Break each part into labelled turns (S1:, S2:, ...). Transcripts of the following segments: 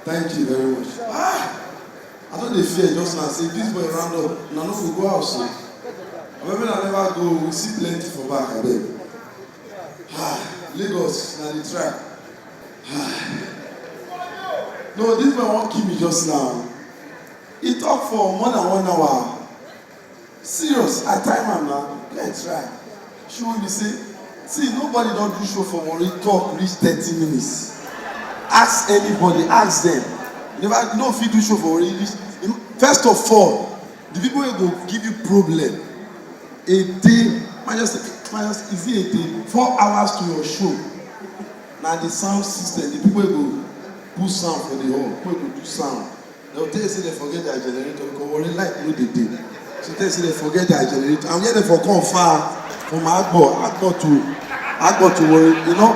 S1: Thank you very much. I don't dey fear just now. Say this boy round up. Now no go go house. When I never go, we see plenty for back. I beg. Lagos, now they try. No, this boy won't kill me just now. He talk for more than 1 hour. Serious, I time him now. Let's try. She will be say, see, nobody don't do show for Warri talk reach 30 minutes. Ask anybody, ask them. Never, you know if you do show for Warri reach. First of all, the people who go give you problem. A day, minus is it a day? 4 hours to your show. Now the sound system, the people who go put sound for the hall, people who go do sound. They'll tell you say they forget their generator because Warri like no they did. So tell you say they forget their generator. I'm here for come far from Agbo to Warri, you know,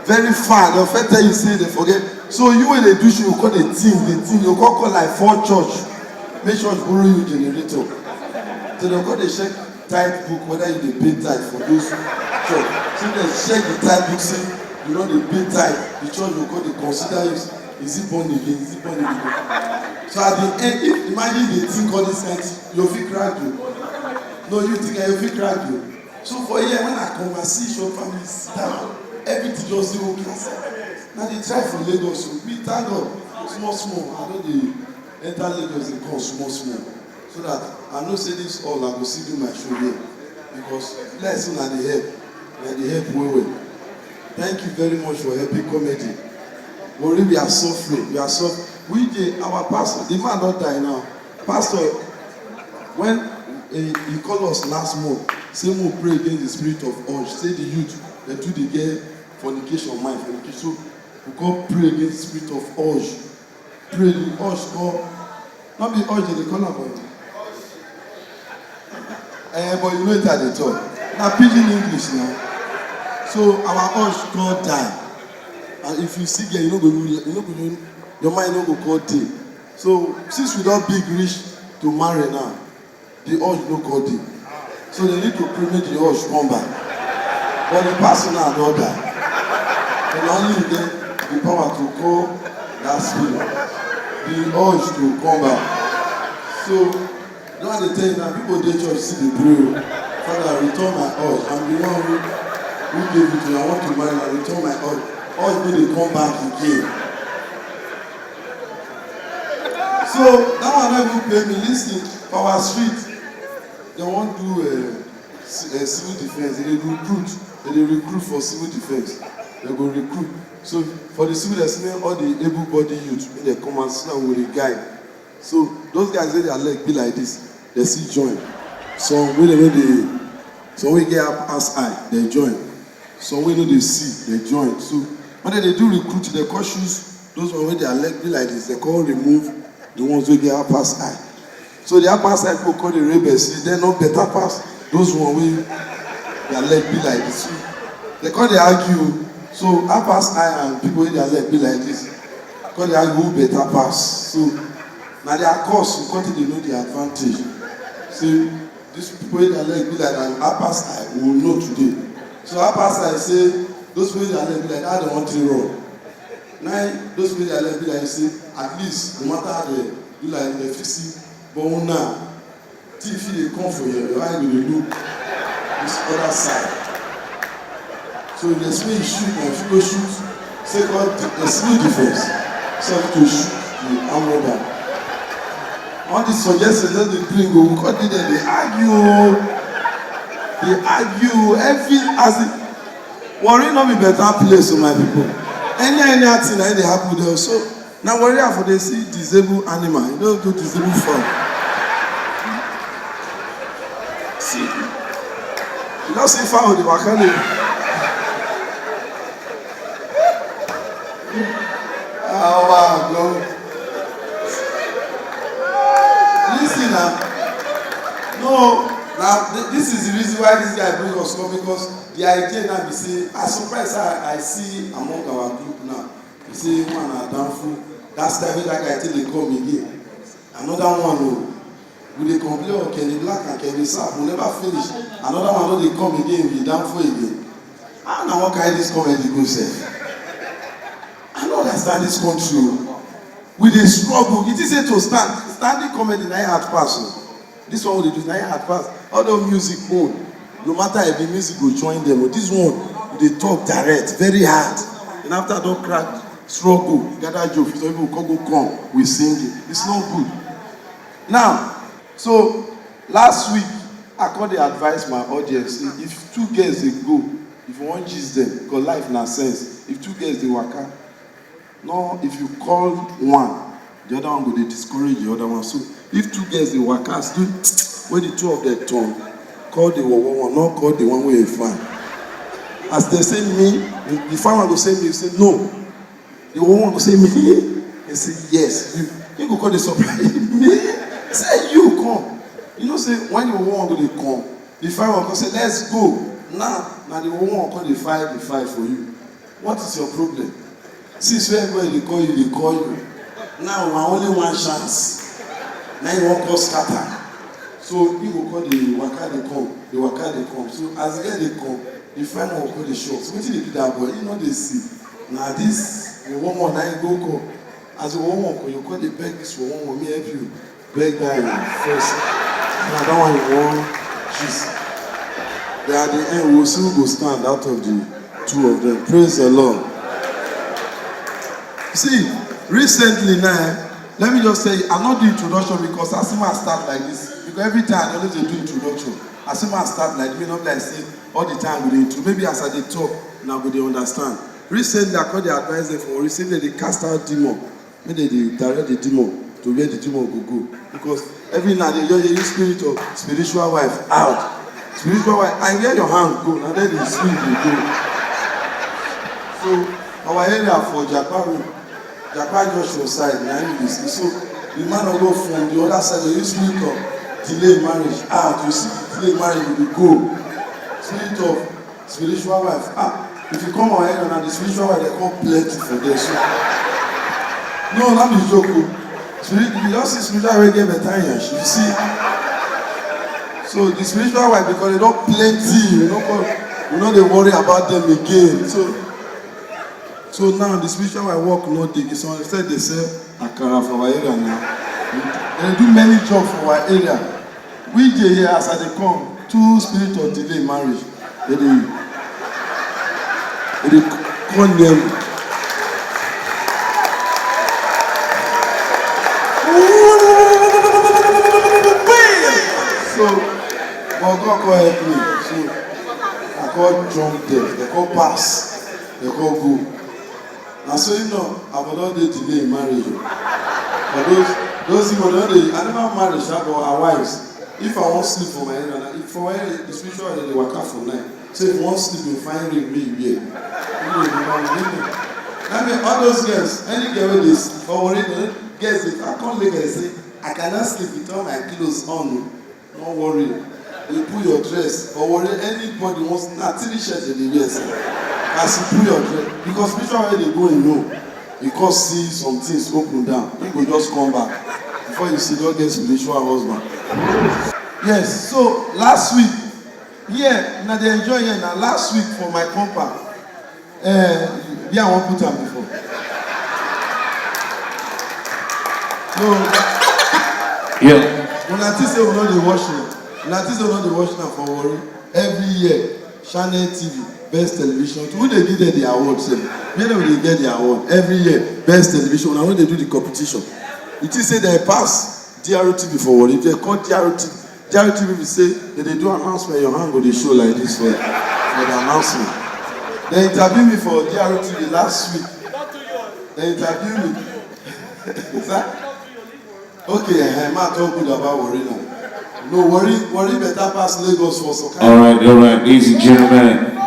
S1: very far. They'll first tell you say they forget. So you when they do show, you call the team, you call like 4 church. Make sure you borrow your generator. So they'll call the check tithe book whether you dey pay tithe for those church. So they check the tithe book say you know dey pay tithe. The church will go dey consider you. Is it born again? Is it born again? So at the end, if imagine they think all this kind, you fit crack you. No, you think you fit crack you. So for here, when I conversation, family sit down, everything just dey okay. Now they try for Lagos, so we thank God, small. I know they enter Lagos, they come small. So that I know say this all I go see do my show here. Because lesson na dey help well. Thank you very much for helping comedy. Warri, we are suffering. Our pastor, the man don't die now. Pastor, when he called us last month, say we pray against the spirit of urge. Say the youth, they do the get fornication mind. So we call pray against the spirit of urge. Pray the urge call, not be urge they call about. But you know it at the top. Now pidgin English now. So our urge call die. And if you see girl, you know go your mind no go call day. So since we don't big reach to marry now, the urge no call day. So they need to pray make the urge come back. But the person now don't die. And only get the power to call that spirit, the urge to come back. So now they tell you now people dey church see the pray. Father, return my urge. I'm the one who gave it to you. I want to marry and return my urge. Urge when they come back again. So that one not even pay me. Listen, for our street, they want to do civil defense. They recruit for civil defense. They go recruit. So for the civil defense, all the able-bodied youth, when they come and sit down with a guy. So those guys say their leg be like this. They see join. So when they know they get up as high, they join. So when they see, they join. So when they do recruit, they call shoes. Those ones when their leg be like this, they call remove the ones who get up as high. So the upper side people call the rebels. They not better pass those ones when their leg be like this. So they call they argue. So upper high and people with their leg be like this. Call they argue who better pass. So now their course, we continue to know the advantage. See, these people with their leg be like an upper side, we will know today. So upper side say, those people with their leg be like, I don't want to run. Now, those people with their leg be like, say, at least, no matter how they do like the fixing, but now, till if they come for you, your eye will look this other side. So the civil shoot and if you go shoot, second, the civil defense, so to shoot the arm robber. All these suggestions that they bring, we cut it there, they argue, as it. Warri not be better place for my people. Any thing that they happen there. So now Warri for they see disabled animal, you don't do disabled farm. See, you don't see farm with the wakani. Oh wow, God. Listen now. No, now this is the reason why this guy bring us come, because the idea now be say, as surprised I see among our group now. You say one are downful. That's time that guy till they come again. Another one oh, we dey complain of Kenny Black and Kenny Sapp, we never finish. Another one no dey come again, we downful again. How now what kind this comedy go sef? I don't understand this country. we dey struggle. It is to stand. Standing comedy na hard pass o. This one we dey do na hard pass. All those music own, no matter if the music go join them, but this one we dey talk direct, very hard. And after don crack, struggle, gather joke, some people come, we sing it. It's not good. Now, so last week I come dey advise my audience say if two girls dey go, if you wan gist them, because life na sense. If two girls dey waka, no, if you call one, the other one go dey discourage the other one. So if two girls dey waka, still when the two of them turn, call the one, not call the one wey you find. As they say me, the fine one go say me, you say no. The one go say me, he say yes. You go call the surprise me. Say you come. You know say when the one go dey come, the fine one go say let's go. Now the one come dey fight for you. What is your problem? Since everybody dey call you. Now na only one chance. Now you wan cause scatter. So you go call the waka dey come. So as the girl dey come, the fine one call the shop. So wetin dey do that boy? You know dey see. Na this the one na you go call. As the one call, you call the beg this one, me help you. Beg that first. Na that one you wan choose. Then at the end we will still go stand out of the two of them. Praise the Lord. See, recently now, let me just say, I'm not doing introduction because as soon as I start like this, because every time I always do introduction. As soon as I start like this, not like say all the time we intro. Maybe as I dey talk, now we dey understand. Recently, I called the advisor for recently they cast out demon. Maybe they direct the demon to where the demon go. Because every night they just use spirit of spiritual wife out. Spiritual wife, I hear your hand go, and then the spirit will go. So our area for Japan Joshua side, so the man will go from the other side, they use spirit of delay marriage out. You see, delay marriage will go. Spirit of spiritual wife out. If you come on here now, the spiritual wife they come plenty for there. So no, not be joke. Spirit, you just see spiritual wife get better years. You see. So the spiritual wife because they don't plenty, you know they worry about them again. So now the spiritual wife work no dey. So instead they sell akara for our area now. They do many jobs for our area. We here as they come, two spirit of delay marriage. They call them. So, God help me. So, I call jump them. They call pass. They call go. And so you know, I will not delay marriage. But those people don't I never married but our wives. If I want sleep for my area, if for my area, the spiritual area they work out for night. So if you want sleep, you find ring me here. I mean, all those girls, any girl with this, or girls, if I come later and say, I cannot sleep with all my clothes on. Don't worry. You put your dress. Or worry, anybody wants three shirts in the wear. As you put your dress, because spiritual way they go and know. You can't see some things open down. You go just come back. Before you see, don't get spiritual husband. Yes, so last week, now they enjoy here now. Last week for my compound. I won't put them before. So, when I say we know the washing, when I say we know the washing for worry, every year, Channel TV, Best Television, who they give them the award, say, where they get the award? Every year, Best Television, and when they do the competition, it is say they pass DRTV for worry. If they call DRTV will say that they do announcement, your hand will they show like this for the announcement. They interviewed me for DRTV last week. They interviewed me. Okay, I'm not talking about worry now. No, worry better pass Lagos for some kind.
S2: All right, ladies and gentlemen.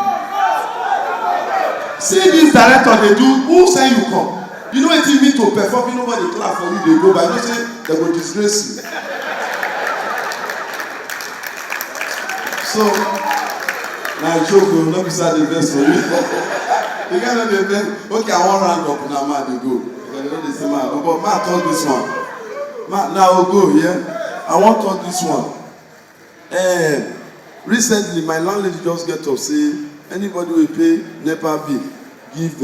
S1: See this director they do, who say you come? You know what it means to perform, you know what they clap for you, they go, but I don't say they will disgrace you. So, now joke will not be sad the best for you. You can't be best. Okay, I want round up now, man, they go. But man, talk this one. Man, now I'll go, yeah? I want to talk this one. Recently, my landlady just get up, say, anybody will pay NEPA bill, give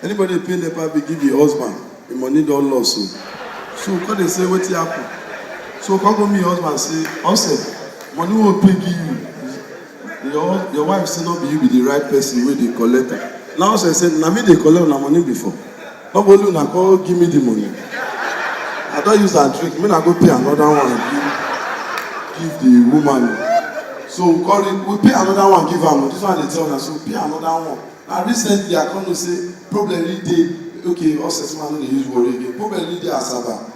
S1: anybody will pay NEPA bill, give your husband. The money don't loss. So. So come they say wetin happen. So come go meet your husband say, "Husband, money wey pay give you. Your wife say no be you be the right person wey dey collect am." Now husband say, "Na me dey collect una money before. Nobody una come give me the money. I don use am trick. Make I go pay another one give the woman." So we pay another one give am. This one dey tell una, so pay another one. And recently I come know say problem really dey. Okay, us as man no dey use worry again. Problem really dey Asaba.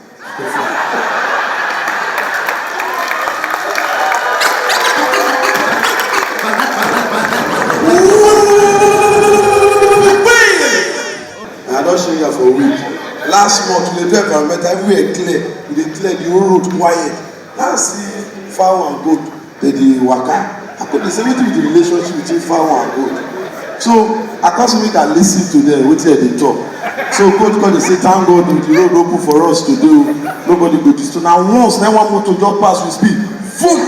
S1: I don show you for a week. Last month we dey do environmental, everywhere clear. We dey clear the whole road quiet. Now see fowl and goat dey dey waka. I come dey say wetin be the relationship between fowl and goat. So I come say make I lis ten to them wetin dem dey talk. So goat come dey say thank God the road open for us today o, nobody go disturb. Na once na one motor just pass with speed, boom!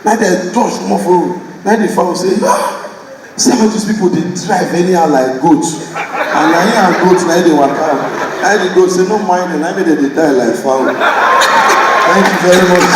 S1: Na dem touch comot for road. Na the fowl say, see how these people dey drive anyhow like goat. And na him and goat na dey waka. Na the goat say no mind them, na make dem dey die like fowl. Thank you very much.